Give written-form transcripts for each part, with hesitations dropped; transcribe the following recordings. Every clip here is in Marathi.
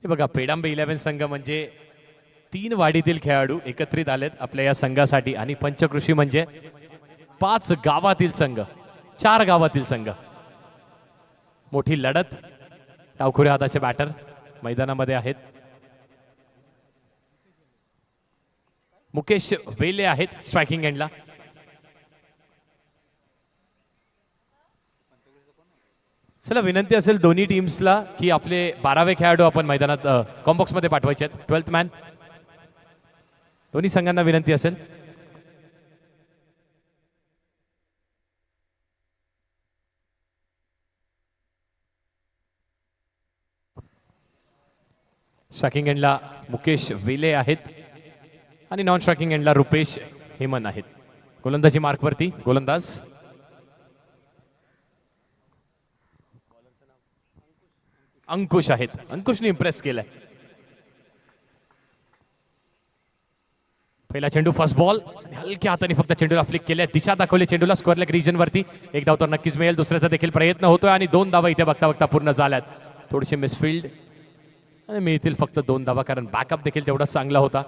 हे बघा पेडांबे 11 संघ म्हणजे 3 वाडीतील खेळाडू एकत्रित आलेत आपल्या या संघासाठी आणि पंचकृषी म्हणजे 5 गावातील संघ 4 गावातील संघ. मोठी लढत. डावखुऱ्या हाताचे बॅटर मैदानामध्ये आहेत. मुकेश वेले आहेत स्ट्रायकिंग एंडला. चला विनंती असेल दोन्ही टीम्सला की आपले 12वे खेळाडू आपण मैदानात कॉम्बॉक्स मध्ये पाठवायचे आहेत. 12th मॅन दोन्ही संघांना विनंती असेल. स्ट्रायकिंग एंडला मुकेश वेले आहेत आणि नॉन स्ट्रायकिंग एंडला रुपेश हेमन आहेत. गोलंदाजी मार्कवरती गोलंदाज अंकुश आहेत. अंकुशने इम्प्रेस केलाय. पहिला चेंडू फर्स्ट बॉल हलक्या हाताने फक्त चेंडूला फ्लिक केले. दिशा दाखवली चेंडूला स्क्वेअर लेग रिजन वरती. एक धाव तर नक्कीच मिळेल. दुसऱ्याचा देखील प्रयत्न होतोय आणि 2 धावा इथे बघता बघता पूर्ण झाल्यात. थोडीशी मिसफिल्ड आणि मिळतील फक्त 2 धावा कारण बॅकअप देखील तेवढाच चांगला होता.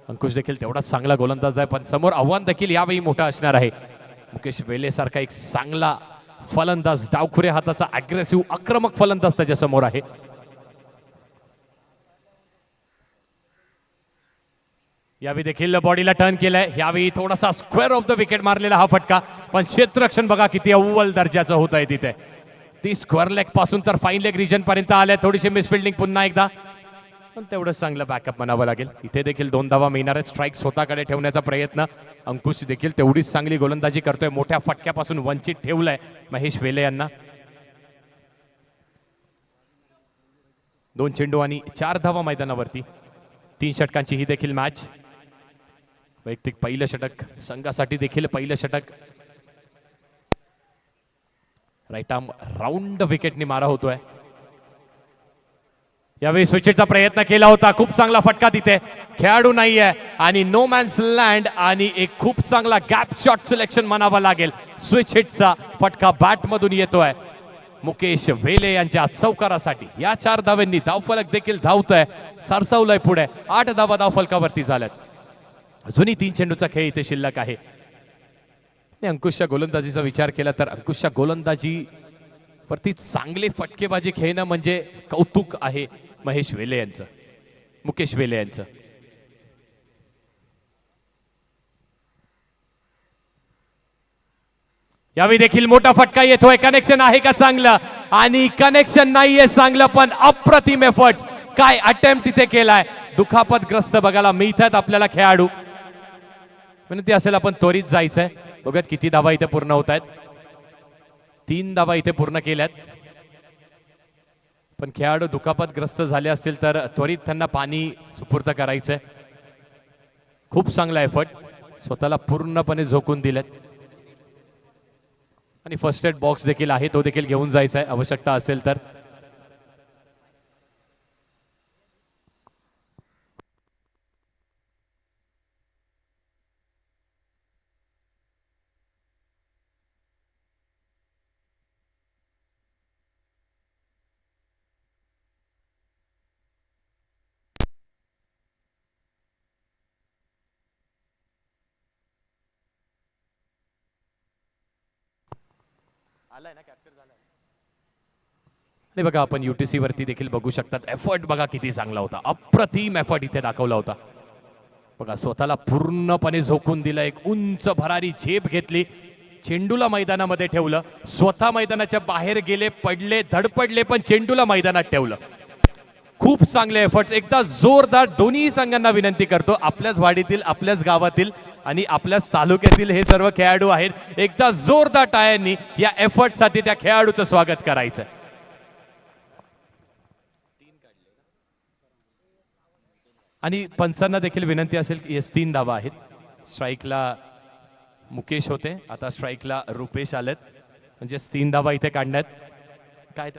अंकुश देखील तेवढाच चांगला गोलंदाज आहे पण समोर आव्हान देखील यावेळी मोठं असणार आहे. मुकेश वेले सारखा एक चांगला फलंदाज डावखुऱ्या हाताचा अग्रेसिव्ह आक्रमक फलंदाज त्याच्या समोर आहे. यावेळी देखील बॉडीला टर्न केलाय. यावेळी थोडासा स्क्वेअर ऑफ द विकेट मारलेला हा फटका पण क्षेत्ररक्षण बघा किती अव्वल दर्जाचं होत आहे तिथे. ती स्क्वेअर लेग पासून तर फाईन लेग रिजन पर्यंत आल्या. थोडीशी मिसफिल्डिंग पुन्हा एकदा पण तेवढंच चांगलं बॅकअप म्हणावं लागेल. इथे देखील 2 धावा मिळणार आहेत. स्ट्राईक स्वतःकडे ठेवण्याचा प्रयत्न. अंकुश देखील तेवढीच चांगली गोलंदाजी करतोय. मोठ्या फटक्यापासून वंचित ठेवलंय महेश वेले यांना. 2 चेंडू आणि 4 धावा मैदानावरती. 3 षटकांची ही देखील मॅच. वैयक्तिक पहिलं षटक संघासाठी देखील पहिलं षटक. राईट आर्म राऊंड विकेटने मारा होतोय. यावेळी स्विचचा प्रयत्न केला होता. खूप चांगला फटका तिथे. खेळाडू नाहीये आणि नो मॅन्स लँड आणि एक खूप चांगला गॅप शॉट सिलेक्शन म्हणावा लागेल. स्विच हिटचा फटका बॅट मधून येतोय मुकेश वेले यांच्या चौकारासाठी. या 4 धावांनी धावफलक देखील धावतोय. सरसावलंय पुढे. 8 धावा धावफलकावरती झाल्यात. अजूनही 3 चेंडूचा खेळ इथे शिल्लक आहे. अंकुशच्या गोलंदाजीचा विचार केला तर अंकुशच्या गोलंदाजी वरती चांगले फटकेबाजी खेळणं म्हणजे कौतुक आहे महेश वेले यांचं मुकेश वेले यांचं. यावेळी देखील मोठा फटका येतोय. कनेक्शन आहे का चांगलं आणि कनेक्शन नाहीये चांगलं पण अप्रतिम एफर्ट्स. काय अटेम्प्ट तिथे केलाय. दुखापतग्रस्त बघायला मिळतात आपल्याला खेळाडू. विनंती असेल आपण त्वरित जायचंय. बघत किती धावा इथे पूर्ण होत आहेत. 3 धावा इथे पूर्ण केल्यात पण खेळाडू दुखापतग्रस्त झाले असतील तर त्वरित त्यांना पाणी सुपूर्द करायचंय. खूप चांगला एफर्ट. स्वतःला पूर्णपणे झोकून दिलेत आणि फर्स्ट एड बॉक्स देखील आहे तो देखील घेऊन जायचा आहे आवश्यकता असेल तर. आणि बघा आपण UTC वरती देखील बघू शकतात. एफर्ट बघा किती चांगला होता. अप्रतिम एफर्ट इथे दाखवला होता. बघा स्वतःला पूर्णपणे झोकून दिलं. एक उंच भरारी झेप घेतली. चेंडूला मैदानामध्ये ठेवलं. स्वतः मैदानाच्या बाहेर गेले पडले धडपडले पण चेंडूला मैदानात ठेवलं. खूप चांगले एफर्ट्स. एकदा जोरदार दोन्ही संघांना विनंती करतो. आपल्याच वाडीतील आपल्याच गावातील आणि आपल्याच तालुक्यातील हे सर्व खेळाडू आहेत. एकदा जोरदार टाळ्यांनी या एफर्ट साठी त्या खेळाडूचं स्वागत करायचं. आणि पंचांना देखील विनंती असेल की 3 धावा आहेत. स्ट्राईकला मुकेश होते. आता स्ट्राईकला रुपेश आलेत म्हणजे 3 धावा इथे काढण्यात काय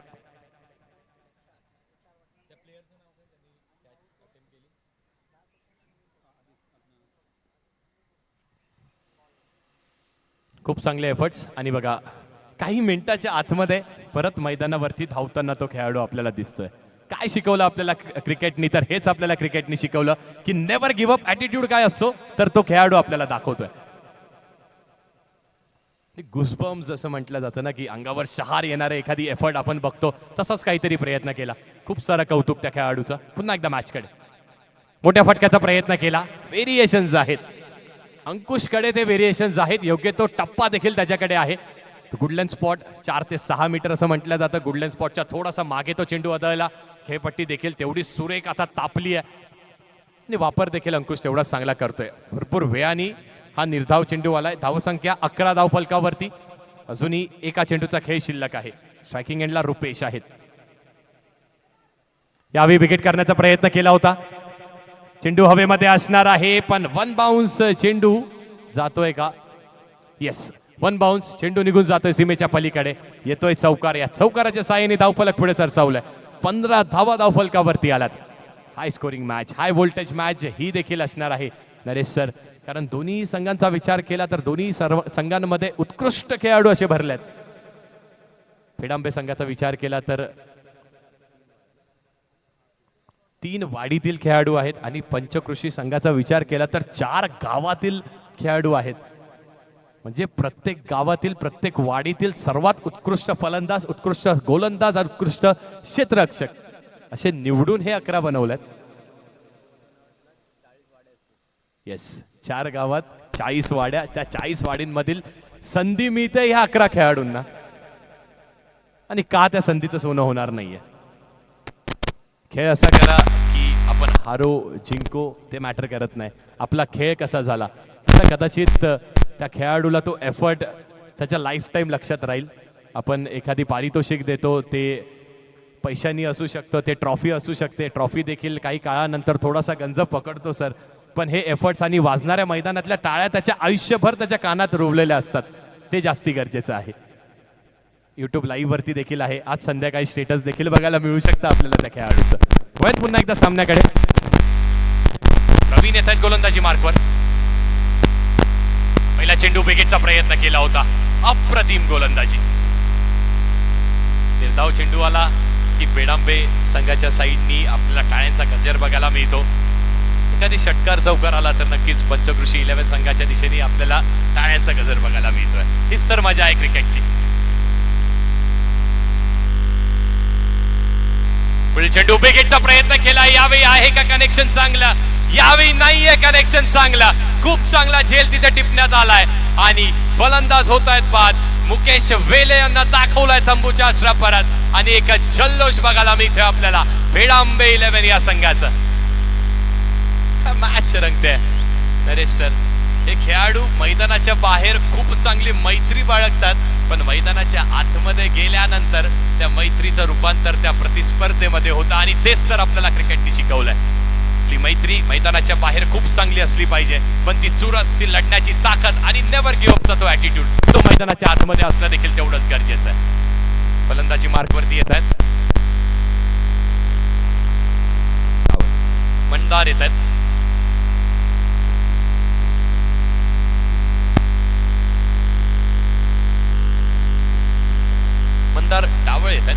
खूप चांगले एफर्ट्स. आणि बघा काही मिनिटाच्या आतमध्ये परत मैदानावरती धावताना तो खेळाडू आपल्याला दिसतोय. काय शिकवलं आपल्याला क्रिकेटनी, तर हेच आपल्याला क्रिकेटनी शिकवलं की नेव्हर गिव्ह अप ॲटिट्यूड काय असतो तर तो खेळाडू आपल्याला दाखवतोय. गुसबम्स असं म्हटलं जातं ना की अंगावर शहार येणारे एखादी एफर्ट आपण बघतो, तसाच काहीतरी प्रयत्न केला. खूप सारं कौतुक त्या खेळाडूचं. पुन्हा एकदा मॅचकडे मोठ्या फटक्याचा प्रयत्न केला. व्हेरिएशन्स आहेत अंकुशकडे, ते व्हेरिएशन्स आहेत. योग्य तो टप्पा देखील त्याच्याकडे आहे. गुडलँड स्पॉट 4 ते 6 मीटर असं म्हटलं जातं. गुडलँड स्पॉटच्या थोडासा मागे तो चेंडू आदळला. खेळपट्टी देखील तेवढी सुरेख आता तापली आहे आणि वापर देखील अंकुश तेवढाच चांगला करतोय. भरपूर वेळाने हा निर्धाव चेंडू आलाय. धावसंख्या 11 धाव फलकावरती. अजूनही एका चेंडूचा खेळ शिल्लक आहे. स्ट्रायकिंग एंडला रुपेश आहेत. यावेळी विकेट करण्याचा प्रयत्न केला होता. चेंडू हवेमध्ये असणार आहे पण वन बाउन्स चेंडू जातोय का? येस, वन बाउन्स चेंडू निघून जातोय सीमेच्या पलीकडे. येतोय चौकार. या चौकाराच्या साहाय्याने धावफलक पुढे सरसावलाय. 15 धावा धावफलकावरती आलात. High scoring match, high voltage match ही देखील असणार आहे नरेश सर, कारण दोन्ही संघांचा विचार केला तर दोन्ही सर्व संघांमध्ये उत्कृष्ट खेळाडू असे भरलेत. फेडांबे संघाचा विचार केला तर 3 वाडीतील खेळाडू आहेत आणि पंचकृषी संघाचा विचार केला तर 4 गावातील खेळाडू आहेत. म्हणजे प्रत्येक गावातील, प्रत्येक वाडीतील सर्वात उत्कृष्ट फलंदाज, उत्कृष्ट गोलंदाज, उत्कृष्ट क्षेत्ररक्षक असे निवडून हे 11 बनवलेत. येस, 4 गावात 40 वाड्या. त्या 40 वाडींमधील संधी मिळते ह्या 11 खेळाडूंना. आणि का त्या संधीचं सोनं होणार नाहीये? खेळ असा करा की आपण हारो जिंको ते मॅटर करत नाही. आपला खेळ कसा झाला आता कदाचित त्या खेळाडूला तो एफर्ट त्याच्या लाईफ टाईम लक्षात राहील. आपण एखादी पारितोषिक देतो, ते पैशानी असू शकतं, ते ट्रॉफी असू शकते. ट्रॉफी देखील काही काळानंतर थोडासा गंज पकडतो सर, पण हे एफर्ट्स आणि वाजणाऱ्या मैदानातल्या टाळ्या त्याच्या आयुष्यभर त्याच्या कानात रुवलेल्या असतात. ते जास्ती गरजेचं आहे. युट्यूब लाईव्ह वरती देखील आहे. आज संध्याकाळी स्टेटस देखील बघायला मिळू शकतं आपल्याला त्या खेळाडूचं. वळत पुन्हा एकदा सामन्याकडे. प्रवीण येत आहेत गोलंदाजी मार्कवर. पहिला चेंडू विकेटचा प्रयत्न केला होता. अप्रतिम गोलंदाजी. निर्धाव चेंडू आला की बेडांबे संघाच्या साईडनी आपल्याला टाळ्यांचा गजर बघायला मिळतो. एखादी षटकार चौकार आला तर नक्कीच पंचकृषी 11 संघाच्या दिशेने आपल्याला टाळ्यांचा गजर बघायला मिळतोय. हीच तर मजा आहे क्रिकेटची. पुढे चेंडू विकेटचा प्रयत्न केला. यावेळी आहे का कनेक्शन चांगला? यावेळी नाहीये कनेक्शन चांगला. खूप चांगला झेल तिथे टिपण्यात आलाय आणि फलंदाज होत आहेत बाद. मुकेश वेले यांना दाखवलाय तंबूच्या आश्रपरात आणि एक जल्लोष बघायला मिळतोय आपल्याला फेडांबे 11 या संघाचं. मॅच रंगते नरेश सर. हे खेळाडू मैदानाच्या बाहेर खूप चांगली मैत्री बाळगतात, पण मैदानाच्या आतमध्ये गेल्यानंतर त्या मैत्रीचं रूपांतर त्या प्रतिस्पर्धेमध्ये होतं आणि तेच तर आपल्याला क्रिकेटने शिकवलंय. आपली मैत्री मैदानाच्या बाहेर खूप चांगली असली पाहिजे, पण ती चुरस, ती लढण्याची ताकद आणि नेव्हर गिव्ह अपचा तो ॲटिट्यूड तो मैदानाच्या आतमध्ये असणं देखील तेवढंच गरजेचं आहे. फलंदाजी मार्कवरती येत आहेत. मंदार येत आहेत. मंदार डावळ येत आहेत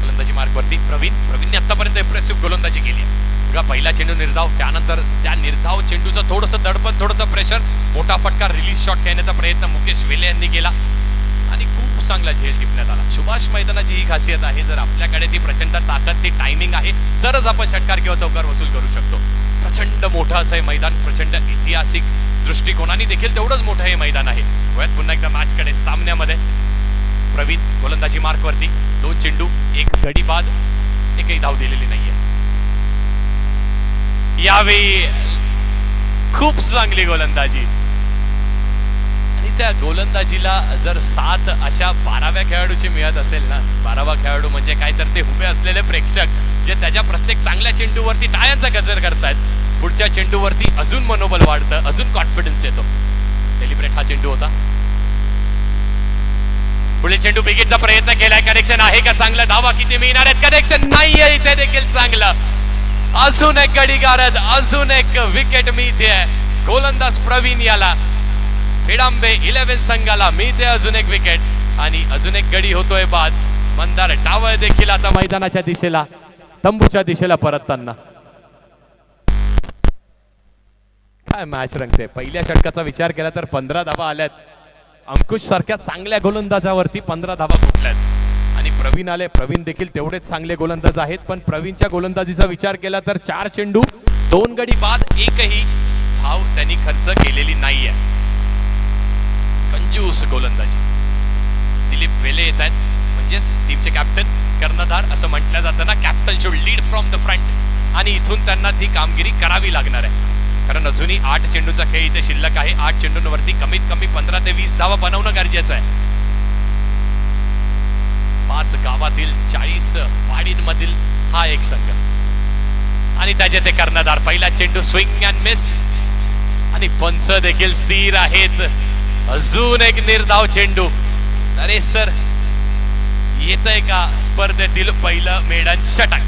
फलंदाजी मार्कवरती. प्रवीणने आतापर्यंत इम्प्रेसिव्ह गोलंदाजी केली आहे बघा. पहिला चेंडू निर्धाव, त्यानंतर त्या निर्धाव चेंडूचं थोडंसं दडपण, थोडंसं प्रेशर, मोठा फटका, रिलीज शॉट खेळण्याचा प्रयत्न मुकेश वेले यांनी केला आणि खूप चांगला झेल टिपण्यात आला. सुभाष मैदानाची ही खासियत आहे, जर आपल्याकडे ती प्रचंड ताकद, ती टायमिंग आहे तरच आपण षटकार किंवा चौकार वसूल करू शकतो. प्रचंड मोठं असं हे मैदान, प्रचंड ऐतिहासिक दृष्टिकोनाने देखील तेवढंच मोठं हे मैदान आहे. वयात पुन्हा एकदा मॅचकडे. सामन्यामध्ये प्रवीण गोलंदाजी मार्कवरती. 2 चेंडू, 1 गडी बाद, एकही धाव दिलेली नाहीये. यावेळी खूप चांगली गोलंदाजी आणि त्या गोलंदाजीला जर साथ अशा 12व्या खेळाडूची मिळत असेल ना, 12वा खेळाडू म्हणजे काय तर ते उभे असलेले प्रेक्षक जे त्याच्या प्रत्येक चांगल्या चेंडूवरती टाळ्यांचा गजर करतायत. पुढच्या चेंडूवरती अजून मनोबल वाढतं, अजून कॉन्फिडन्स येतो. सेलिब्रेट हा चेंडू होता. पुढे चेंडू विकेटचा प्रयत्न केलाय. कनेक्शन आहे का चांगलं? धावा किती मिळणार आहेत? कनेक्शन नाहीये इथे देखील चांगलं. अजून एक गडी गारद, अजून एक विकेट मिळते. गोलंदाज प्रवीण याला फेडांबे 11 संघाला मिळते अजून एक विकेट आणि अजून एक गडी होतोय बाद. मंदार डावळ देखील आता मैदानाच्या दिशेला तंबूच्या दिशेला परतताना. काय मॅच रंगते. पहिल्या षटकाचा विचार केला तर 15 धावा आल्यात. अंकुश सारख्या चांगल्या गोलंदाजावरती 15 धावा फुटल्यात आणि प्रवीण आले. प्रवीण देखील तेवढेच चांगले गोलंदाज आहेत, पण प्रवीणच्या गोलंदाजीचा विचार केला तर 4 चेंडू 2 गडी बाद एकही धाव त्यांनी खर्च केलेली नाहीये. कंजूस गोलंदाजी. दिलीप वेले येत आहेत, म्हणजेच टीमचे कॅप्टन कर्णधार असं म्हटलं जातं ना, captain should lead from the front, आणि इथून त्यांना ती कामगिरी करावी लागणार आहे. कारण अजूनही 8 चेंडूचा खेळ इथे शिल्लक आहे. 8 चेंडूंवरती कमीत कमी 15 ते 20 धावा बनवणं गरजेचं आहे. 5 गावातील 40 वाडींमधील हा एक संघ आणि त्याचे ते कर्णधार. पहिला चेंडू स्विंग अँड मिस आणि पंच देखील स्थिर आहेत. अजून एक निर्धाव चेंडू. अरे सर, येतंय का स्पर्धेतील पहिलं मेडन षटक.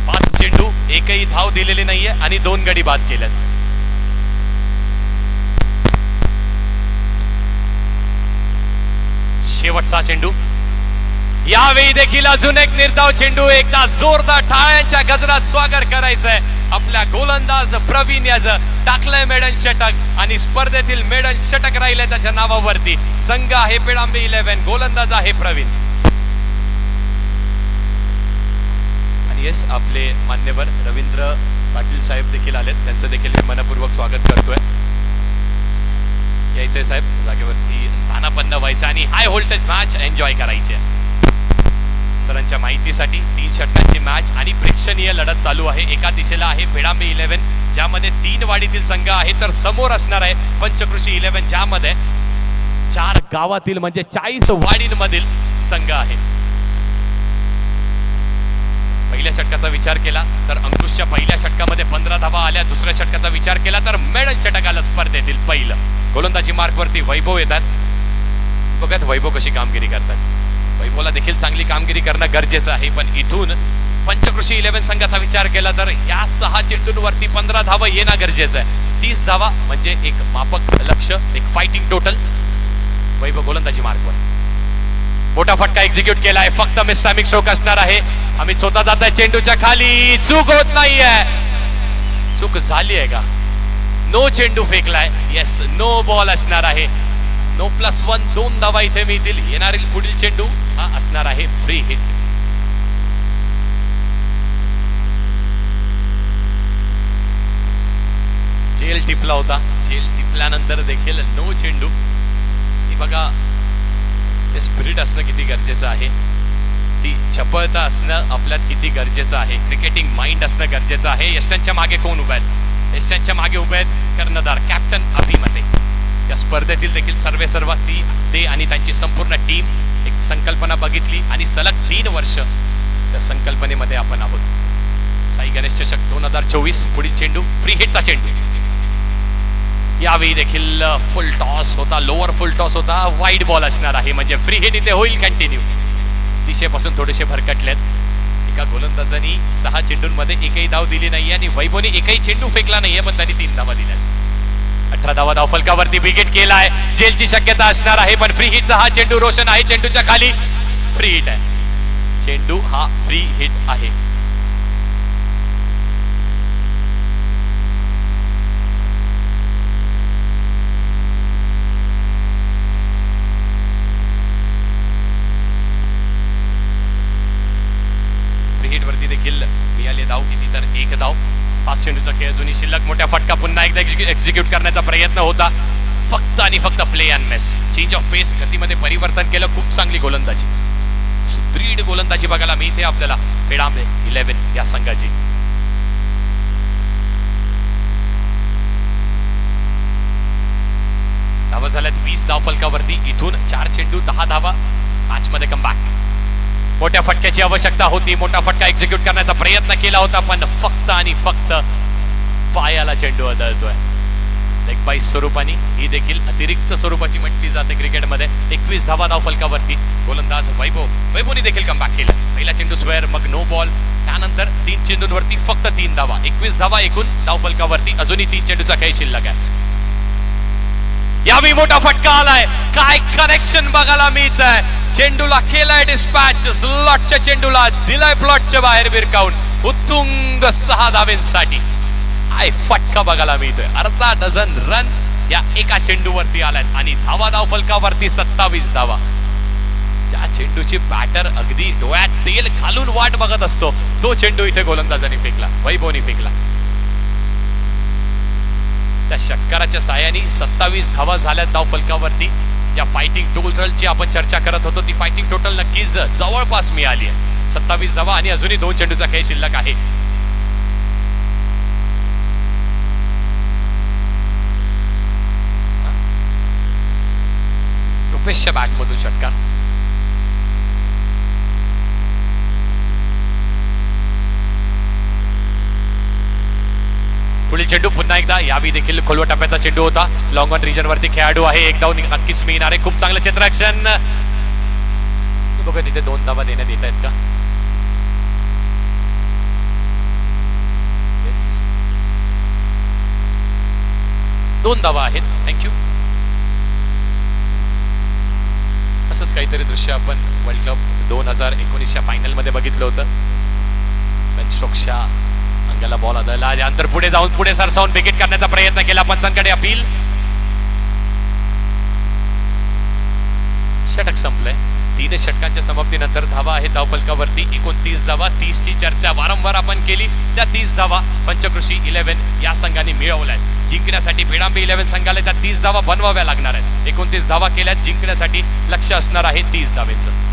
5 चेंडू एकही धाव दिलेली नाहीये आणि 2 गडी बाद केल्यात. शेवटचा चेंडू. यावेळी देखील अजून एक निर्धाव चेंडू. एकदा जोरदार टाळ्यांच्या गजरात स्वागत करायचंय आपल्या गोलंदाज प्रवीण याचं. टाकलंय मेडन षटक आणि स्पर्धेतील मेडन षटक राहिले त्याच्या नावावरती. संघ आहे पेडांबे 11, गोलंदाज आहे प्रवीण. आणि येस, आपले मान्यवर रवींद्र पाटील साहेब देखील आलेत, त्यांचं देखील मी मनपूर्वक स्वागत करतोय. यायचंय साहेब, जागेवरती स्थानापन्न व्हायचं आणि हाय व्होल्टेज मॅच एन्जॉय करायची. सरांच्या माहितीसाठी 3 षटकांची मॅच आणि प्रेक्षणीय लढत चालू आहे. एका दिशेला आहे पेडांबे 11, ज्यामध्ये 3 वाडीतील संघ आहे, तर समोर असणार आहे पंचकृषी 11, ज्यामध्ये 4 गावातील म्हणजे 40 वाडींमधील संघ आहे. पहिल्या षटकाचा विचार केला तर अंकुशच्या पहिल्या षटकामध्ये 15 धावा आल्या. दुसऱ्या षटकाचा विचार केला तर मेडन षटक आलं स्पर्धेतील पहिलं. गोलंदाजी मार्कवरती वैभव येतात. बघत वैभव कशी कामगिरी करतात. वैभवला देखील चांगली कामगिरी करणं गरजेचं आहे, पण इथून पंचकृषी 11 संघाचा विचार केला तर या 6 चेंडूंवरती 15 धावा येणं गरजेचं आहे. 30 धावा म्हणजे एक मापक लक्ष, एक फायटिंग टोटल. वैभव गोलंदाजी मार्कवर मोठा फटका एक्झिक्यूट केलाय. फक्त मिस टायमिंग स्ट्रोक असणार आहे. आम्ही स्वतः जात आहे चेंडूच्या खाली. चूक होत नाहीये. चूक झाली आहे का? नो चेंडू फेकलाय. येस, नो बॉल असणार आहे. नो +1, 2 धावा इथे मिळतील. येणारील पुढील चेंडू हा असणार आहे फ्री हिट. जेल टिपला होता. जेल टिपल्यानंतर देखील नो चेंडू. ही बघा, ते स्पिरिट असणं किती गरजेचं आहे. ती चपळता असणं आपल्यात किती गरजेचं आहे. क्रिकेटिंग माइंड असणं गरजेचं आहे. यष्टांच्या मागे कोण उभे आहेत? यष्टांच्या मागे उभे आहेत कर्णधार कॅप्टन अभिमते. या स्पर्धेतील देखील सर्वेसर्वा ते आणि त्यांची संपूर्ण टीम एक संकल्पना बघितली आणि सलग 3 वर्ष त्या संकल्पनेमध्ये आपण आहोत. साई गणेश चषक 2024. पुढील चेंडू फ्री हिटचा चेंडू. यावेळी देखील फुल टॉस होता, लोअर फुल टॉस होता. वाईड बॉल असणार आहे, म्हणजे फ्री हिट इथे होईल कंटिन्यू. दिशेपासून थोडेसे भरकटलेत. एका गोलंदाजांनी 6 चेंडूंमध्ये एकही धाव दिली नाहीये आणि वैभवने एकही चेंडू फेकला नाहीये, पण त्यांनी 3 धावा दिल्या. 18 धावा धावफलकावरती विकेट केलाय. जेलची शक्यता असणार आहे, पण फ्री हिटचा हा चेंडू रोशन आहे. चेंडूच्या खाली फ्री हिट आहे. चेंडू हा फ्री हिट आहे. वरती देखील मिळाले धाव किती तर 1 धाव. 5 चेंडूचा खेळ अजूनही शिल्लक. मोठ्या फटका पुन्हा एकदा एक्झिक्यूट करण्याचा प्रयत्न होता. फक्त आणि फक्त play and miss. Change of pace, गतीमध्ये परिवर्तन केलं. खूप चांगली गोलंदाजी, सुदृढ गोलंदाजी बघायला मिळते आपल्याला पेडांबे 11 या संघाची. धावा झाल्यात 20 धाव फलकावरती. इथून 4 चेंडू 10 धावा. मॅच मध्ये कमबॅक. मोठ्या फटक्याची आवश्यकता होती. मोठा फटका एक्झिक्यूट करण्याचा प्रयत्न केला होता, पण फक्त आणि फक्त पायाला चेंडू आदळतोय. लेग बाय स्वरूपाने ही देखील अतिरिक्त स्वरूपाची म्हटली जाते क्रिकेटमध्ये. 21 धावा धाव फलकावरती. गोलंदाज वैभवने देखील कमबॅक केलं. पहिला चेंडू स्क्वेअर, मग नो बॉल. त्यानंतर 3 चेंडूंवरती फक्त 3 धावा. 21 धावा एकूण धाव फलकावरती. अजूनही 3 चेंडूचा खेळ शिल्लक आहे. यावेळी मोठा फटका आलाय. काय कनेक्शन बघायला मिळत आहे. चेंडूला केलाय डिस्पॅच, स्लॉटच्या चेंडूला दिलाय प्लॉटच्या बाहेर भिरकावून उत्तुंग 6 धावेंसाठी. आय फटका बघायला मिळतोय. अर्धा डझन रन या एका चेंडूवरती आल्यात आणि धाव फलकावरती 27 धावा. ज्या चेंडूची बॅटर अगदी डोळ्यात तेल घालून वाट बघत असतो तो चेंडू इथे गोलंदाजांनी फेकला, वैभवनी फेकला. त्या षटकाराच्या साहाय्याने 27 धावा झाल्यात धाव फलकावरती. ज्या फायटिंग टोटलची आपण चर्चा करत होतो ती फायटिंग टोटल नक्कीच जवळपास मिळाली आहे. 27 धावा आणि अजूनही 2 चेंडूचा खेळ शिल्लक आहे. रुपेशच्या बॅट मधून षटकार. पुढील चेंडू पुन्हा एकदा यावी देखील खोलवा टप्प्याचा चेंडू होता. लॉंग ऑन रिजन वरती खेळाडू आहे. एक धाव नक्कीच मिळणार आहे. खूप चांगलं क्षेत्ररक्षण. बघा तिथे 2 धावा देण्यात येत आहेत का? येस, 2 धावा आहेत. थँक्यू. असंच काहीतरी दृश्य आपण वर्ल्ड कप 2019च्या फायनल मध्ये बघितलं होतं. बेन स्टोक्सच्या अंगाला बॉल आदळला. अंतर पुढे जाऊन पुढे सरसावून विकेट करण्याचा प्रयत्न केला. पंचांकडे अपील. षटक संपलंय. 3 षटकांच्या समाप्तीनंतर धावा आहेत धाव फलकावरती 29 धावा. 30 ची चर्चा वारंवार आपण केली. त्या 30 धावा पंचकृषी 11 या संघाने मिळवल्या. जिंकण्यासाठी भिडांबे 11 संघाला त्या 30 धावा बनवाव्या लागणार आहेत. 29 धावा केल्यात. जिंकण्यासाठी लक्ष असणार आहे 30 धावेचं.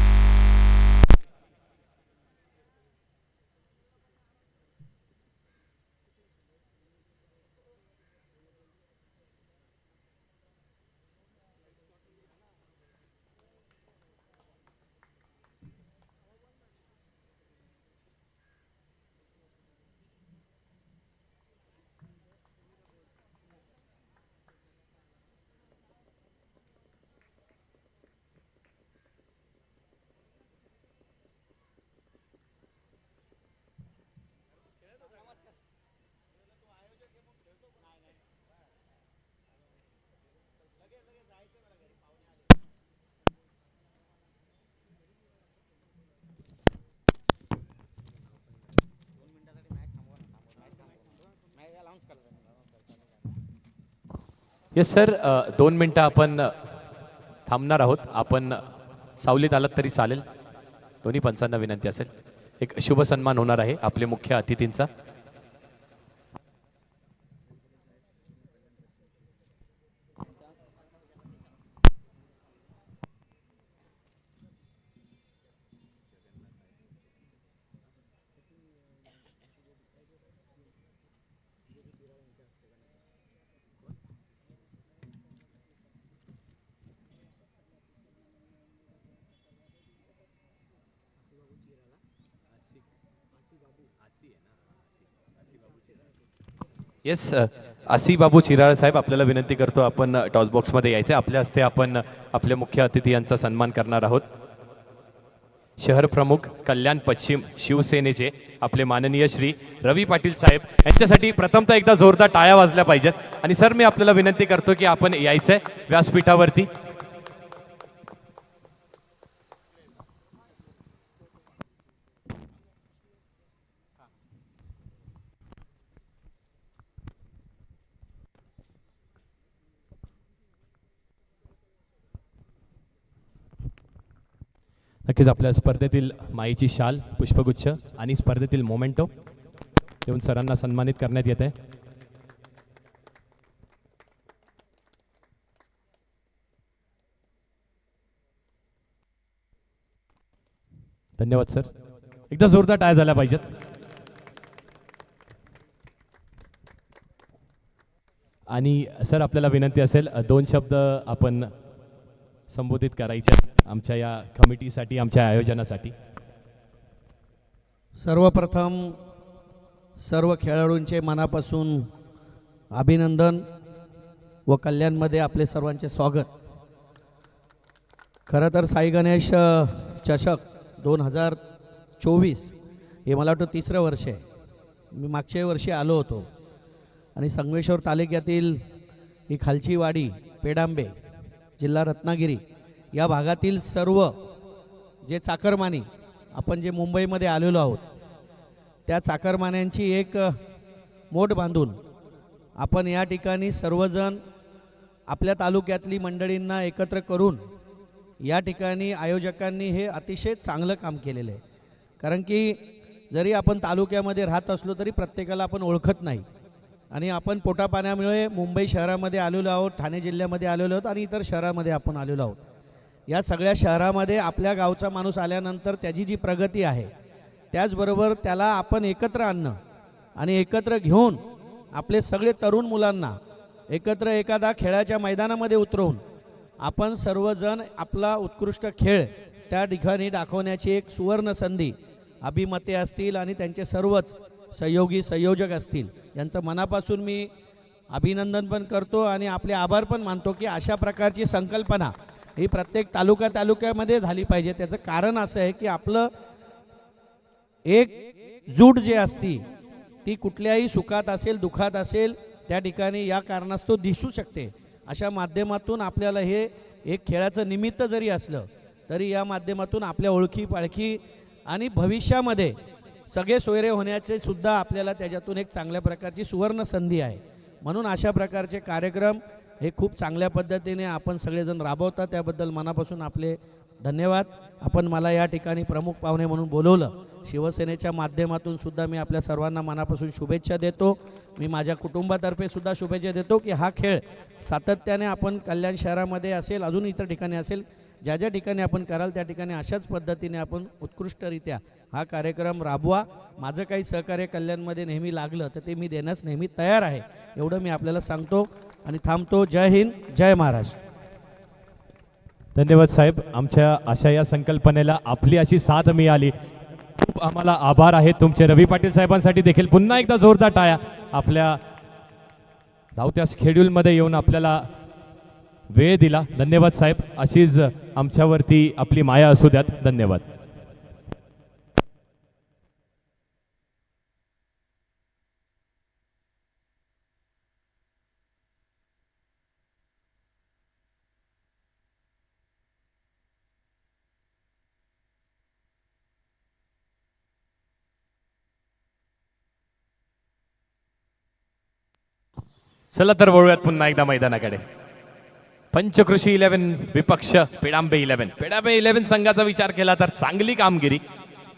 येस सर, 2 मिनिटं आपण थांबणार आहोत. आपण सावलीत आलात तरी चालेल. दोन्ही पंचांना विनंती असेल. एक शुभ सन्मान होणार आहे आपले मुख्य अतिथींचा. येस, आसी बाबू चिराळ साहेब आपल्याला विनंती करतो आपण टॉस बॉक्स मध्ये यायचे. आपल्या हस्ते आपण आपले मुख्य अतिथी यांचा सन्मान करणार आहोत. शहर प्रमुख कल्याण पश्चिम शिवसेनेचे आपले माननीय श्री रवी पाटील साहेब यांच्यासाठी प्रथमतः एकदा जोरदार टाळ्या वाजल्या पाहिजेत. आणि सर मी आपल्याला विनंती करतो की आपण यायचंय व्यासपीठावरती. नक्कीच आपल्या स्पर्धेतील माईची शाल, पुष्पगुच्छ आणि स्पर्धेतील मोमेंटो देऊन सरांना सन्मानित करण्यात येत आहे. धन्यवाद सर. एकदा जोरदार टाळ्या झाल्या पाहिजेत. आणि सर आपल्याला विनंती असेल 2 शब्द आपण संबोधित करायचे आमच्या या कमिटीसाठी, आमच्या आयोजनासाठी. सर्वप्रथम सर्व खेळाडूंचे मनापासून अभिनंदन व कल्याणमध्ये आपले सर्वांचे स्वागत. खरं तर साई गणेश चषक 2024 हे मला वाटतं 3रं वर्ष आहे. मी मागच्या वर्षी आलो होतो आणि संगमेश्वर तालुक्यातील ही खालची वाडी पेडांबे जिल्हा रत्नागिरी या भागातील सर्व जे चाकरमानी आपण जे मुंबईमध्ये आलेलो आहोत त्या चाकरमान्यांची एक मोठ बांधून आपण या ठिकाणी सर्वजण आपल्या तालुक्यातली मंडळींना एकत्र करून या ठिकाणी आयोजकांनी हे अतिशय चांगलं काम केलेलं आहे. कारण की जरी आपण तालुक्यामध्ये राहत असलो तरी प्रत्येकाला आपण ओळखत नाही आणि आपण पोटापाण्यामुळे मुंबई शहरामध्ये आलेलो आहोत, ठाणे जिल्ह्यामध्ये आलेलो आहोत आणि इतर शहरामध्ये आपण आलेलो आहोत. या सगळ्या शहरामध्ये आपल्या गावचा माणूस आल्यानंतर त्याची जी प्रगती आहे त्याचबरोबर त्याला आपण एकत्र आणणं आणि एकत्र घेऊन आपले सगळे तरुण मुलांना एकत्र एखादा खेळाच्या मैदानामध्ये उतरवून आपण सर्वजण आपला उत्कृष्ट खेळ त्या ठिकाणी दाखवण्याची एक सुवर्ण संधी अभिमते असतील आणि त्यांचे सर्वच सहयोगी संयोजक असतील यांचं मनापासून मी अभिनंदन पण करतो आणि आपले आभार पण मानतो की अशा प्रकारची संकल्पना ही प्रत्येक तालुक्यामध्ये झाली पाहिजे. त्याचं कारण असं आहे की आपलं एकजूट जे असती ती कुठल्याही सुखात असेल दुःखात असेल त्या ठिकाणी या कारणास्तव दिसू शकते. अशा माध्यमातून आपल्याला हे एक खेळाचं निमित्त जरी असलं तरी या माध्यमातून आपल्या ओळखी पाळखी आणि भविष्यामध्ये सगळे सोयरे होण्याचे सुद्धा आपल्याला त्याच्यातून एक चांगल्या प्रकारची सुवर्ण संधी आहे. म्हणून अशा प्रकारचे कार्यक्रम हे खूप चांगल्या पद्धतीने आपण सगळेजण राबवता त्याबद्दल मनापासून आपले धन्यवाद. आपण मला या ठिकाणी प्रमुख पाहुणे म्हणून बोलवलं. शिवसेनेच्या माध्यमातून सुद्धा मी आपल्या सर्वांना मनापासून शुभेच्छा देतो. मी माझ्या कुटुंबातर्फे सुद्धा शुभेच्छा देतो की हा खेळ सातत्याने आपण कल्याण शहरामध्ये असेल अजून इतर ठिकाणी असेल ज्या ज्या ठिकाणी आपण कराल त्या ठिकाणी अशाच पद्धतीने आपण उत्कृष्टरित्या हा कार्यक्रम राबवा. माझं काही सहकार्य कल्याणमध्ये नेहमी लागलं तर ते मी देण्यास नेहमी तयार आहे एवढं मी आपल्याला सांगतो आणि थांबतो. जय हिंद, जय महाराष्ट्र. धन्यवाद साहेब. आमच्या अशा या संकल्पनेला आपली अशी साथ मिळाली. खूप आम्हाला आभार आहे तुमचे. रवी पाटील साहेबांसाठी देखील पुन्हा एकदा जोरदार टाळ्या. आपल्या धावत्या शेड्यूलमध्ये येऊन आपल्याला वेळ दिला. धन्यवाद साहेब. अशीच आमच्यावरती आपली माया असू द्यात. धन्यवाद. चला तर वळूयात पुन्हा एकदा मैदानाकडे. पंचकृषी 11 विपक्ष पेडांबे 11. पेडांबे 11 संघाचा विचार केला तर चांगली कामगिरी.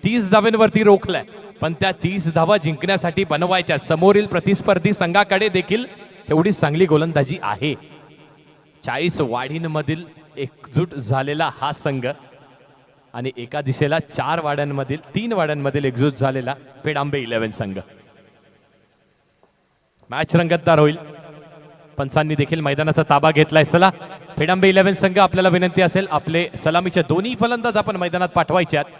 30 धावांवरती रोखलाय पण त्या 30 धावा जिंकण्यासाठी बनवायच्या समोरील प्रतिस्पर्धी संघाकडे देखील तेवढी चांगली गोलंदाजी आहे. 40 वाढींमधील एकजूट झालेला हा संघ आणि एका दिशेला 3 वाड्यांमधील एकजूट झालेला पेडांबे 11 संघ. मॅच रंगतदार होईल. पंचांनी देखील मैदानाचा ताबा घेतलाय. चला पेडांबे 11 संघ आपल्याला विनंती असेल आपले सलामीचे दोन्ही फलंदाज आपण मैदानात पाठवायचे आहेत.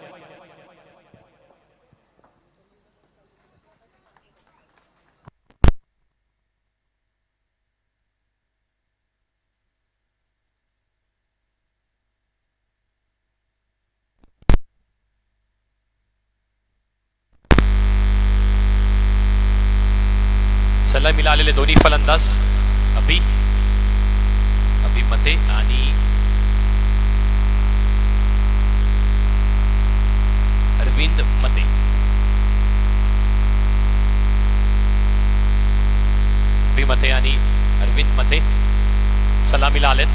सलामीला आलेले दोन्ही फलंदाज अभिमते आणि अरविंद मते. अभिमते आणि अरविंद मते सलामीला आलेत.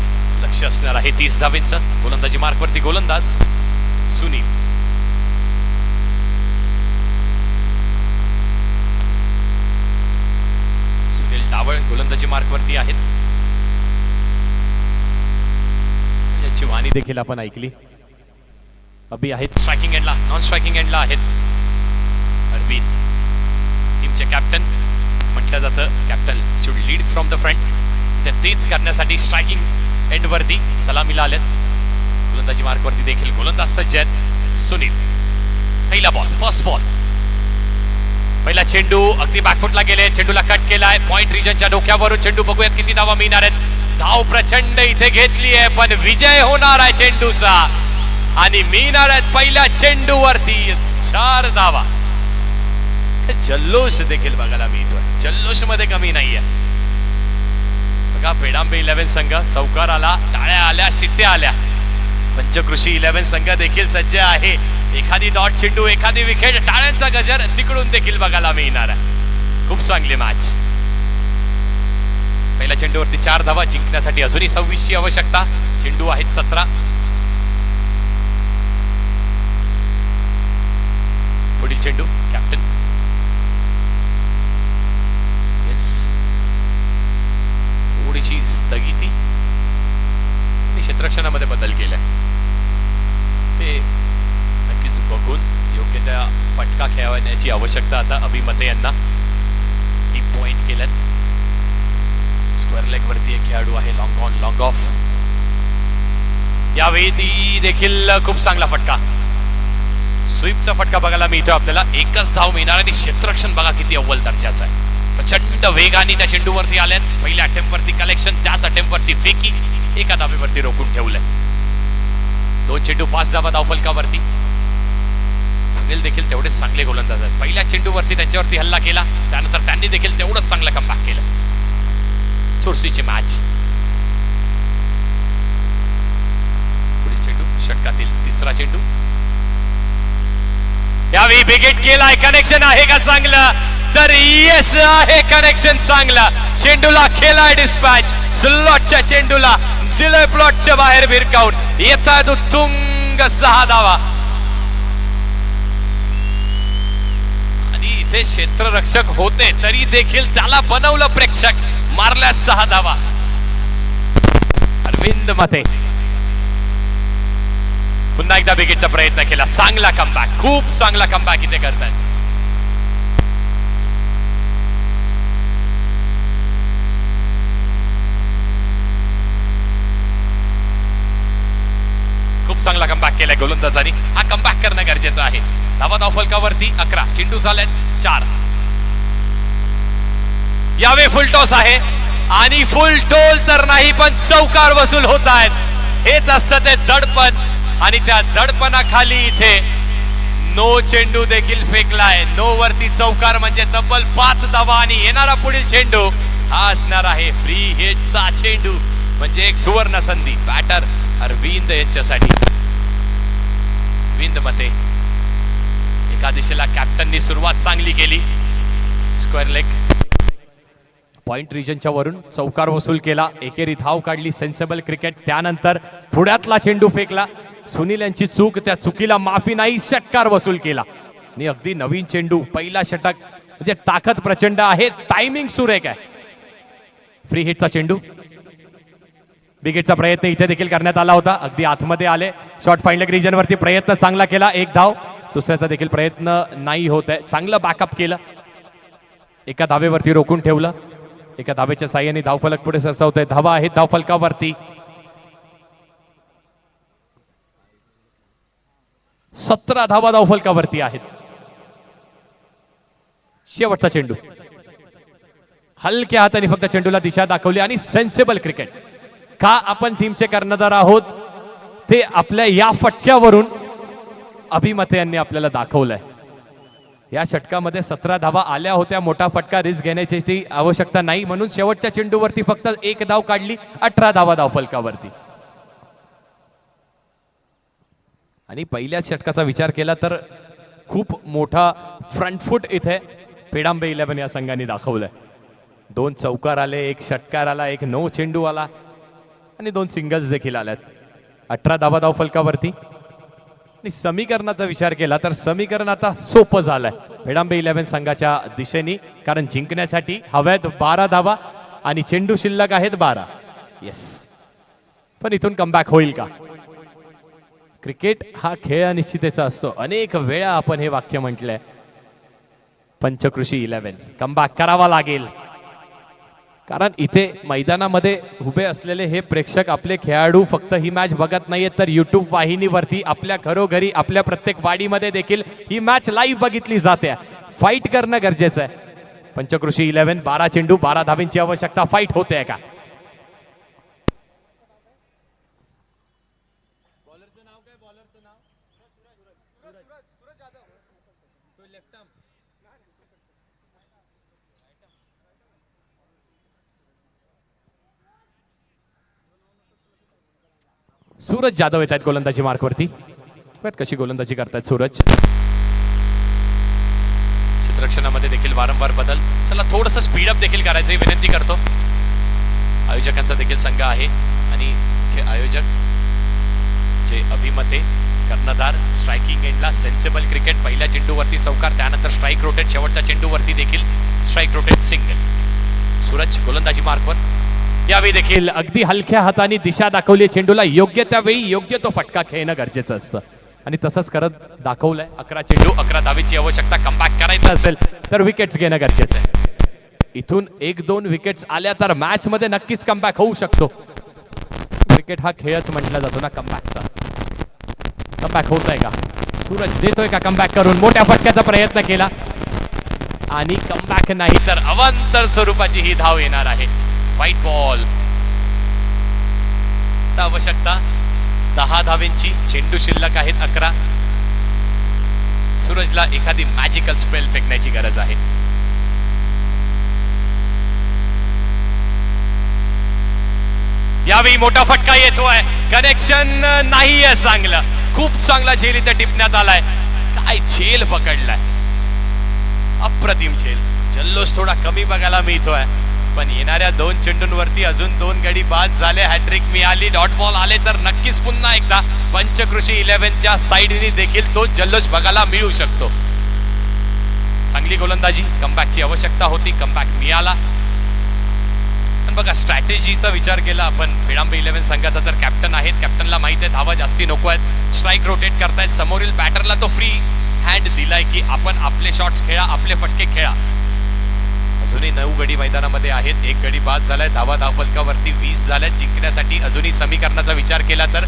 लक्ष असणार आहे 30 धावेंचं. गोलंदाजी मार्कवरती गोलंदाज सुनील. डावळ गोलंदाजी मार्कवरती आहेत. याची वाणी देखील आपण ऐकली. अभि आहेत स्ट्रायकिंग एंडला. नॉन स्ट्रायकिंग एंडला आहेत अरविंद. टीमचे कॅप्टन म्हटलं जातं captain should lead from the front. तर तेच करण्यासाठी स्ट्रायकिंग एंडवरती सलामीला आलेत. गोलंदाजी मार्कवरती देखील गोलंदाज सज्ज आहेत सुनील. पहिला बॉल, फर्स्ट बॉल. पहिला चेंडू अगदी बॅकफुटला गेले. चेंडूला कट केलाय. पॉइंट रिजनच्या डोक्यावरून चेंडू. बघूयात किती धावा मिळणार आहेत. धाव प्रचंड इथे घेतली आहे पण विजय होणार आहे चेंडूचा आणि मिळणार आहेत पहिल्या चेंडूवरती 4 धावा. जल्लोष देखील बघायला मिळतोय. जल्लोष मध्ये कमी नाहीये. बघा पेडांबे 11 संघ चौकार आला, टाळ्या आल्या, शिट्ट्या आल्या. पंचकृषी 11 संघ देखील सज्ज आहे. एखादी डॉट चेंडू, एखादी विकेट, टाळ्यांचा गजर तिकडून देखील बघायला मिळणार आहे. खूप चांगली मॅच. पहिल्या चेंडूवरती 4 धावा जिंकण्यासाठी अजूनही 26 ची आवश्यकता. चेंडू आहेत 17. पुढील चेंडू कॅप्टन. येस, थोडीशी स्थगिती आणि क्षेत्ररक्षणामध्ये बदल केलाय. ते नक्कीच बघून योग्य त्या फटका खेळवण्याची आवश्यकता आता अभिमते यांना. डीप पॉइंट केल्यात. स्क्वेअर लेग वरती एक खेळाडू आहे. Long on long of. यावेळी ती देखील खूप चांगला फटका, स्वीपचा फटका बघायला मिळतो आपल्याला. एकच धाव मिळणार आणि क्षेत्ररक्षण बघा किती अव्वल दर्जाचं आहे. प्रचंड वेगाने त्या चेंडूवरती आल्यात. पहिल्या अटेम्प्ट वरती कलेक्शन, त्याच अटेम्प्ट वरती फेकी, एका धावेवरती रोखून ठेवलंय. 2 चेंडू 5 धावा धावफलकावरती. सुनील देखील तेवढेच चांगले गोलंदाज आहेत. पहिल्या चेंडूवरती त्यांच्यावरती हल्ला केला, त्यानंतर त्यांनी देखील तेवढंच चांगलं कमबॅक केलं. चुरशीची मॅच. पुढील चेंडू षटकातील 3रा चेंडू. यावेळी विकेट केलाय. कनेक्शन आहे का चांगलं? तर येस आहे कनेक्शन चांगला. चेंडूला केलाय डिस्पॅच. स्लॉटच्या चेंडूला दिलंय प्लॉटच्या बाहेर भिरकावून. येतात उत्तुंग 6 धावा. आणि इथे क्षेत्ररक्षक होते तरी देखील त्याला बनवलं प्रेक्षक. मारल्यात 6 धावा. अरविंद मते पुन्हा एकदा विकेटचा प्रयत्न केला. चांगला कमबॅक, खूप चांगला कमबॅक इथे करतात. खूप चांगला कमबॅक केलाय गोलंदाजांनी. हा कमबॅक करणं गरजेचं आहे. धावा धावफलकावरती 11. चेंडू झालेत 4. यावे फुल टॉस आहे आणि फुल टोल तर नाही पण चौकार वसूल होत आहेत. हेच असतं ते दडपण आणि त्या दडपणाखाली इथे नो चेंडू देखील फेकलाय. नो वरती चौकार म्हणजे तब्बल 5 धावा आणि येणारा पुढील चेंडू हा असणार आहे फ्री हिटचा चेंडू. म्हणजे एक सुवर्ण संधी बॅटर अरविंद यांच्यासाठी. अरविंद मते एका दिशेला कॅप्टननी सुरुवात चांगली केली. स्क्वेअर लेग पॉइंट रिजनच्या वरून चौकार वसूल केला. एकेरी धाव काढली. Sensible cricket. त्यानंतर पुढ्यातला चेंडू फेकला. सुनील यांची चूक, त्या चुकीला माफी नाही. षटकार वसूल केला आणि अगदी नवीन चेंडू. पहिला षटक म्हणजे ताकद प्रचंड आहे. टायमिंग सुरेख आहे. फ्री हिटचा चेंडू. विकेटचा प्रयत्न इथे देखील करण्यात आला होता. अगदी आतमध्ये आले. शॉर्ट फाईन लेग रिजन वरती प्रयत्न चांगला केला. 1 धाव. दुसऱ्याचा देखील प्रयत्न नाही होत आहे. चांगलं बॅकअप केलं. एका धावेवरती रोखून ठेवलं. एका धावेच्या साह्याने धावफलक पुढे सरसावतोय. धावा आहेत धावफलकावरती 17 धावा धावफलकावरती आहेत. शेवटचा चेंडू. हलक्या हाताने फक्त चेंडूला दिशा दाखवली आणि सेन्सेबल क्रिकेट. का आपण टीमचे कर्णधार आहोत ते आपल्या या फटक्यावरून अभिमते यांनी आपल्याला दाखवलंय. या षटकामध्ये 17 धावा आल्या होत्या. मोठा फटका रिस्क घेण्याची ती आवश्यकता नाही म्हणून शेवटच्या चेंडूवरती फक्त 1 धाव काढली. 18 धावा धावफलकावरती. आणि पहिल्या षटकाचा विचार केला तर खूप मोठा फ्रंट फूट इथे पेडांबे 11 या संघाने दाखवलंय. 2 चौकार आले, 1 षटकार आला, 1 नो चेंडू आला आणि 2 सिंगल्स देखील आल्यात. 18 धावा धावफलकावरती. आणि समीकरणाचा विचार केला तर समीकरण आता सोपं झालंय पेडांबे 11 संघाच्या दिशेने. कारण जिंकण्यासाठी हव्यात 12 धावा आणि चेंडू शिल्लक आहेत 12. येस, पण इथून कमबॅक होईल का? क्रिकेट हा खेळ अनिश्चिततेचा असतो. अनेक वेळा आपण हे वाक्य म्हटलंय. पंचकृषी 11 कमबॅक करावा लागेल. कारण इथे मैदानामध्ये उभे असलेले हे प्रेक्षक आपले खेळाडू फक्त ही मॅच बघत नाहीयेत तर युट्यूब वाहिनीवरती आपल्या घरोघरी आपल्या प्रत्येक वाडीमध्ये देखील ही मॅच लाईव्ह बघितली जाते. फाईट करणं गरजेचं आहे. पंचकृषी 11 12 चेंडू 12 धावांची आवश्यकता. फाईट होते का? सूरज जाधव येत आहेत गोलंदाजी मार्कवरती. बघत कशी गोलंदाजी करतायत सूरज. क्षेत्ररक्षणामध्ये देखील वारंवार बदल. चला थोडंसं स्पीडअप देखील करायची विनंती करतो. आयोजकांचा देखील संघ आहे आणि मुख्य आयोजक जे अभिमते कर्णधार. स्ट्रायकिंग एंडला सेन्सेबल क्रिकेट. पहिल्या चेंडूवरती चौकार, त्यानंतर स्ट्राईक रोटेट, शेवटच्या चेंडूवरती देखील स्ट्राईक रोटेट सिंगल. सूरज गोलंदाजी मार्कवर. यावेळी देखील अगदी हलक्या हाताने दिशा दाखवली चेंडूला. योग्य त्यावेळी योग्य तो फटका खेळणं गरजेचं असतं आणि तसंच करत दाखवलंय. 11 चेंडू 11 धावेची आवश्यकता. कमबॅक करायचं असेल तर विकेट्स घेणं गरजेचं आहे. इथून 1-2 विकेट्स आल्या तर मॅच मध्ये नक्कीच कमबॅक होऊ शकतो. क्रिकेट हा खेळच म्हटला जातो ना कमबॅकचा. कमबॅक होत आहे का? सूरज देतोय का कमबॅक करून? मोठ्या फटक्याचा प्रयत्न केला आणि कमबॅक नाही तर अवांतर स्वरूपाची ही धाव येणार आहे. White ball. आवश्यकता 10 धावेंची. चेंडू शिल्लक आहेत 11. सूरजला एखादी मॅजिकल स्पेल फेकण्याची गरज आहे. यावेळी मोठा फटका येतोय. कनेक्शन नाहीये चांगलं. खूप चांगला झेल इथे टिपण्यात आलाय. काय झेल पकडलाय. अप्रतिम झेल. जल्लोष थोडा कमी बघायला मिळतोय पण येणाऱ्या 2 चेंडूंवरती अजून 2 गडी बाद झाले. हॅट्रिक मिळाली. डॉट बॉल आले तर नक्कीच पुन्हा एकदा पंचकृषी 11च्या साइडनी देखील तो जल्लोष बघायला मिळू शकतो. चांगली गोलंदाजी. कमबॅकची आवश्यकता होती. कमबॅक मिळाला. पण बघा स्ट्रॅटेजीचा विचार केला आपण. फिडांबे 11 संघाचा तर कॅप्टन आहेत. कॅप्टनला माहित आहे धावा जास्ती नको आहेत. स्ट्राईक रोटेट करतायत. समोरील बॅटरला तो फ्री हँड दिलाय की आपण आपले शॉट्स खेळा, आपले फटके खेळा. अजूनही 9 गडी मैदानामध्ये आहेत. 1 गडी बाद झालाय. धावफलकावरती 20 झाल्यात. जिंकण्यासाठी अजूनही समीकरणाचा विचार केला तर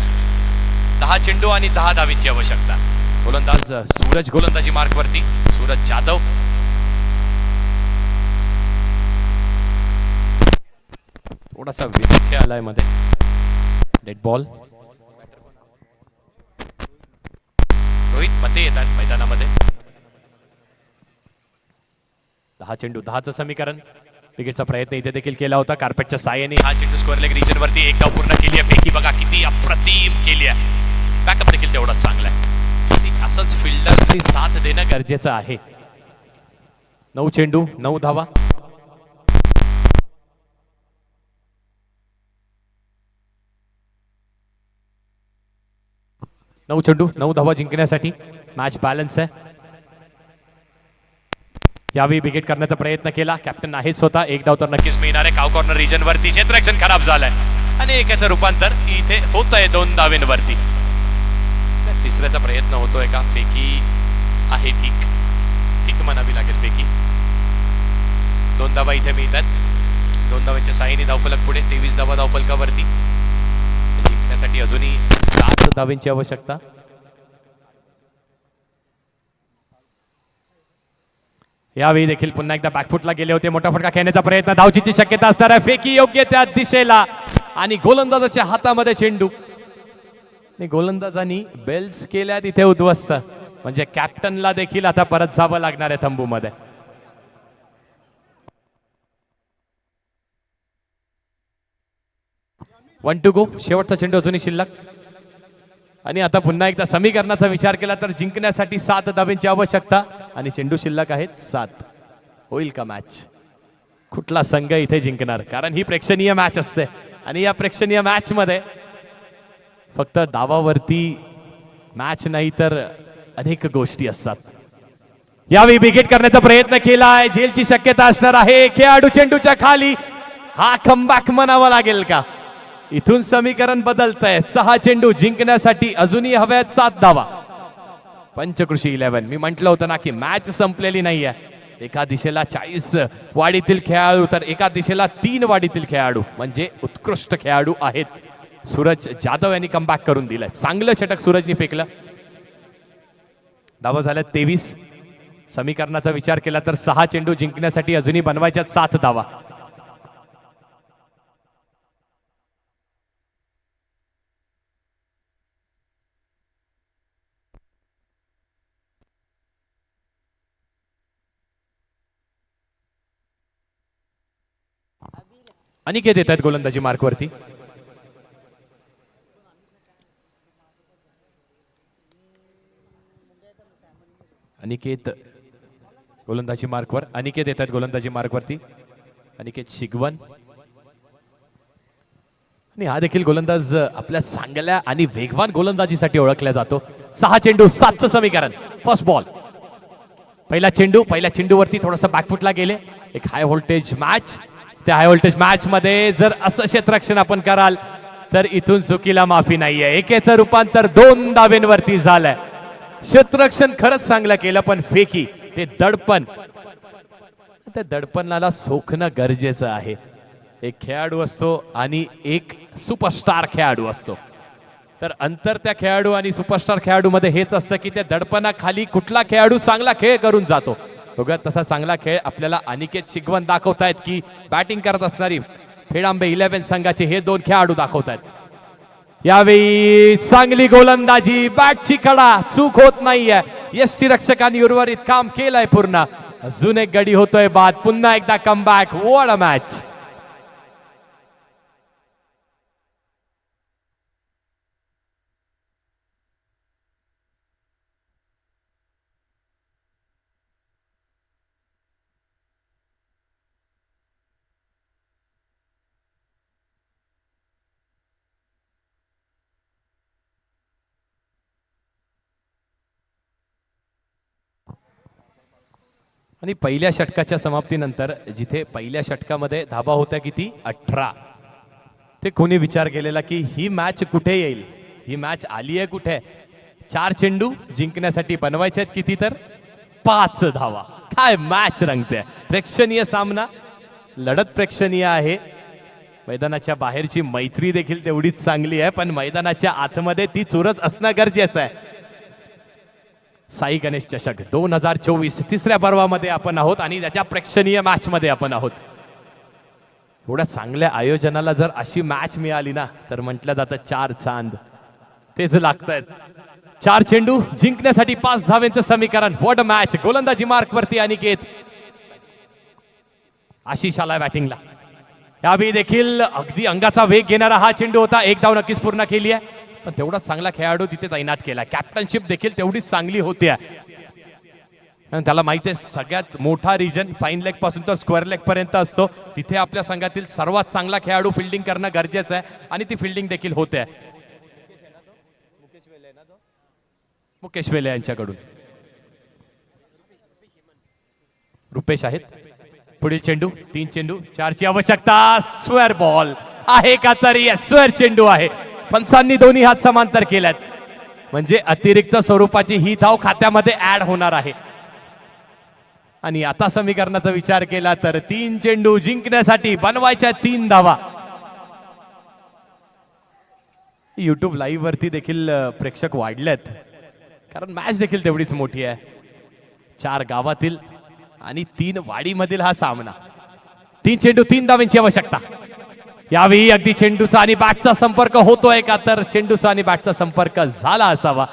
10 चेंडू आणि 10 धावेंची आवश्यकता. गोलंदाज सूरज गोलंदाजी मार्कवरती. सूरज जाधव. थोडासा विथे आलाय मध्ये. Dead ball. रोहित मते येतात मैदानामध्ये. 10 चेंडू 10चं समीकरण. विकेटचा प्रयत्न इथे देखील केला होता. कार्पेटच्या साहाय्याने हा चेंडू स्कोअर लेग रिजन वरती एक धाव पूर्ण केली आहे. फेकी बघा किती अप्रतिम केली आहे. बॅकअप देखील तेवढाच चांगला आहे. असंच फिल्डर्सनी साथ देणं गरजेचं आहे. 9 चेंडू 9 धावा. नऊ चेंडू 9 धावा जिंकण्यासाठी मॅच बॅलन्स आहे. यावेळी विकेट करण्याचा प्रयत्न केला. कॅप्टन आहेच होता. 1 धाव तर नक्कीच मिळणार आहे. काव कॉर्नर रिजन वरती क्षेत्ररक्षण खराब झालंय आणि एकाचं रूपांतर इथे होत आहे 2 धावेंवरती. तिसऱ्याचा प्रयत्न होतोय का? फेकी आहे. ठीक ठीक म्हणावी लागेल. फेकी. 2 धावा इथे मिळतात. 2 धावांच्या साहाय्याने धावफलक पुढे. 23 धावा धावफलकावरती. जिंकण्यासाठी अजूनही 7 धावेंची आवश्यकता. यावेळी देखील पुन्हा एकदा बॅकफुटला गेले होते. मोठा फटका खेळण्याचा प्रयत्न. धावचीची शक्यता असणार आहे. फेकी योग्य त्या दिशेला आणि गोलंदाजाच्या हातामध्ये चेंडू. गोलंदाजांनी बेल्स केल्या तिथे उद्ध्वस्त. म्हणजे कॅप्टनला देखील आता परत जावं लागणार आहे तंबूमध्ये. One to go. शेवटचा चेंडू अजूनही शिल्लक आणि आता पुन्हा एकदा समीकरणाचा विचार केला तर जिंकण्यासाठी 7 धावेंची आवश्यकता आणि चेंडू शिल्लक आहेत 7. होईल का मॅच? कुठला संघ इथे जिंकणार? कारण ही प्रेक्षणीय मॅच असते आणि या प्रेक्षणीय मॅच मध्ये फक्त धावावरती मॅच नाही तर अनेक गोष्टी असतात. यावेळी विकेट करण्याचा प्रयत्न केलाय. झेलची शक्यता असणार आहे. खेळाडू चेंडूच्या खाली. हा कमबॅक म्हणावा लागेल का? इथून समीकरण बदलतंय. 6 चेंडू जिंकण्यासाठी अजूनही हव्यात 7 धावा. पंचकृषी 11. मी म्हटलं होतं ना की मॅच संपलेली नाहीये. एका दिशेला 40 वाडीतील खेळाडू तर एका दिशेला 3 वाडीतील खेळाडू म्हणजे उत्कृष्ट खेळाडू आहेत. सूरज जाधव यांनी कमबॅक करून दिलंय. चांगलं षटक सूरजनी फेकलं. धावा झाल्या 23. समीकरणाचा विचार केला तर 6 चेंडू जिंकण्यासाठी अजूनही बनवायच्या 7 धावा. अनिकेत येत आहेत गोलंदाजी मार्कवरती. अनिकेत गोलंदाजी मार्कवर, अनिकेत येत आहेत गोलंदाजी मार्कवरती, अनिकेत शिगवन. आणि हा देखील गोलंदाज आपल्या चांगल्या आणि वेगवान गोलंदाजीसाठी ओळखला जातो. 6 चेंडू 7चं समीकरण. फर्स्ट बॉल, पहिला चेंडूवरती थोडासा बॅकफुटला गेले. एक हाय व्होल्टेज मॅच. त्या हाय व्होल्टेज मॅच मध्ये जर असं क्षेत्ररक्षण आपण कराल तर इथून चुकीला माफी नाहीये. एकेचं रूपांतर 2 धावेंवरती झालंय. क्षेत्ररक्षण खरंच चांगलं केलं, पण फेकी ते दडपण, त्या दडपणाला सोखणं गरजेचं आहे. एक खेळाडू असतो आणि एक सुपरस्टार खेळाडू असतो, तर अंतर त्या खेळाडू आणि सुपरस्टार खेळाडू मध्ये हेच असतं की त्या दडपणाखाली कुठला खेळाडू चांगला खेळ करून जातो. बघा तसा चांगला खेळ आपल्याला अनिकेत शिगवन दाखवतायत की बॅटिंग करत असणारी फेडांबे 11 संघाचे हे 2 खेळाडू दाखवतायत. यावेळी चांगली गोलंदाजी, बॅटची कडा, चूक होत नाहीये. यष्टीरक्षकांनी उर्वरित काम केलंय पूर्ण. अजून एक गडी होतोय बाद. पुन्हा एकदा कमबॅक. What a match. आणि पहिल्या षटकाच्या समाप्तीनंतर जिथे पहिल्या षटकामध्ये धाबा होत्या किती 18, ते कोणी विचार केलेला की ही मॅच कुठे येईल, ही मॅच आली आहे कुठे. 4 चेंडू जिंकण्यासाठी बनवायचे आहेत किती, तर 5 धावा. काय मॅच रंगते. प्रेक्षणीय सामना, लढत प्रेक्षणीय आहे. मैदानाच्या बाहेरची मैत्री देखील तेवढीच चांगली आहे, पण मैदानाच्या आतमध्ये ती चुरस असणं गरजेचं आहे. साई गणेश चषक 2024 तिसऱ्या पर्वामध्ये आपण आहोत आणि त्याच्या प्रेक्षणीय मॅच मध्ये आपण आहोत. एवढ्या चांगल्या आयोजनाला जर अशी मॅच मिळाली ना तर म्हटलं जातं 4 चांद तेच लागतायत. 4 चेंडू जिंकण्यासाठी 5 धावेंचं समीकरण. What a match. गोलंदाजी मार्क वरती अनिकेत. आशिष आलाय बॅटिंगला. यावेळी देखील अगदी अंगाचा वेग घेणारा हा चेंडू होता. 1 धाव नक्कीच पूर्ण केली आहे, पण तेवढाच चांगला खेळाडू तिथे तैनात केला. कॅप्टनशिप देखील तेवढीच चांगली होती. त्याला माहिती आहे सगळ्यात मोठा रिजन फाईन लेग पासून तर स्क्वेअर लेग पर्यंत असतो. तिथे आपल्या संघातील सर्वात चांगला खेळाडू फिल्डिंग करणं गरजेचं आहे आणि ती फिल्डिंग देखील होते. मुकेश वेले यांच्याकडून रुपेश आहेत. पुढील चेंडू 3 चेंडू 4 ची आवश्यकता. स्क्वेअर बॉल आहे का, तरी स्क्वेअर चेंडू आहे. पंचांनी दोन्ही हात समांतर केल्यात, म्हणजे अतिरिक्त स्वरूपाची ही धाव खात्यामध्ये ऍड होणार आहे. आणि आता समीकरणाचा विचार केला तर 3 चेंडू जिंकण्यासाठी बनवायच्या 3 धावा. युट्यूब लाईव्ह वरती देखील प्रेक्षक वाढलेत, कारण मॅच देखील तेवढीच मोठी आहे. 4 गावातील आणि 3 वाडीमधील हा सामना. 3 चेंडू 3 धावांची आवश्यकता. यावेळी अगदी चेंडूचा आणि बॅटचा संपर्क होतोय का, तर चेंडूचा आणि बॅटचा संपर्क झाला असावा.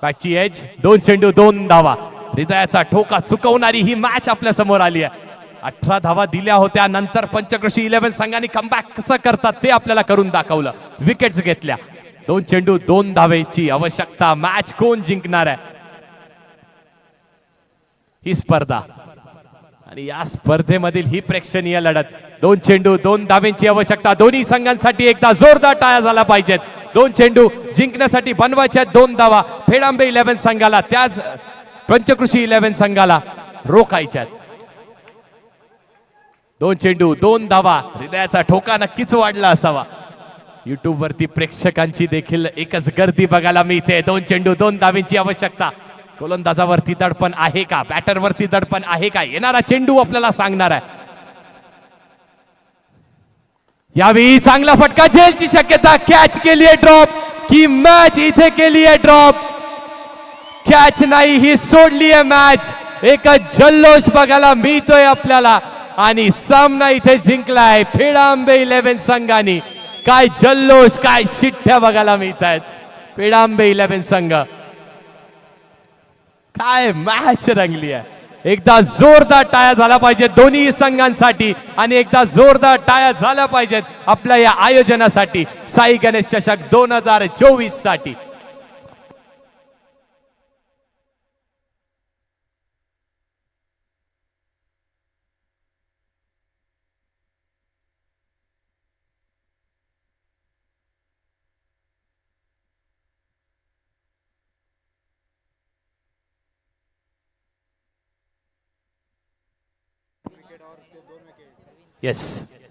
बॅटची एज. 2 चेंडू 2 धावा. हृदयाचा ठोका चुकवणारी ही मॅच आपल्या समोर आली आहे. 18 धावा दिल्या होत्या, नंतर पंचकृषी 11 संघांनी कमबॅक कसं करतात ते आपल्याला करून दाखवलं. विकेट्स घेतल्या. 2 चेंडू 2 धावेची आवश्यकता. मॅच कोण जिंकणार आहे ही स्पर्धा, आणि या स्पर्धेमधील ही प्रेक्षणीय लढत. 2 चेंडू 2 धावेंची आवश्यकता. दोन्ही संघांसाठी एकदा जोरदार टाळ्या झाला पाहिजेत. 2 चेंडू जिंकण्यासाठी बनवायच्या 2 धावा. फेडांबे 11 संघाला, त्याच पंचकृषी 11 संघाला रोखायच्यात. 2 चेंडू 2 धावा. हृदयाचा ठोका नक्कीच वाढला असावा. युट्यूब वरती प्रेक्षकांची देखील एकच गर्दी बघायला मिळते. 2 चेंडू 2 धावेंची आवश्यकता. गोलंदाजावरती दडपण आहे का, बॅटरवरती दडपण आहे का, येणारा चेंडू आपल्याला सांगणार आहे. यावेळी चांगला फटका, झेलची शक्यता. कॅच केली आहे ड्रॉप, की मॅच इथे केली आहे ड्रॉप. कॅच नाही, ही सोडली आहे मॅच. एक जल्लोष बघायला मिळतोय आपल्याला आणि सामना इथे जिंकलाय फेडांबे 11 संघानी. काय जल्लोष, काय शिट्ट्या बघायला मिळत आहेत. फेडांबे 11 संघ, काय मॅच रंगली आहे. एकदा जोरदार टाळ्या झाला पाहिजे दोन्ही संघांसाठी, आणि एकदा जोरदार टाळ्या झाल्या पाहिजेत आपल्या या आयोजनासाठी, साई गणेश चषक 2024 साठी. येस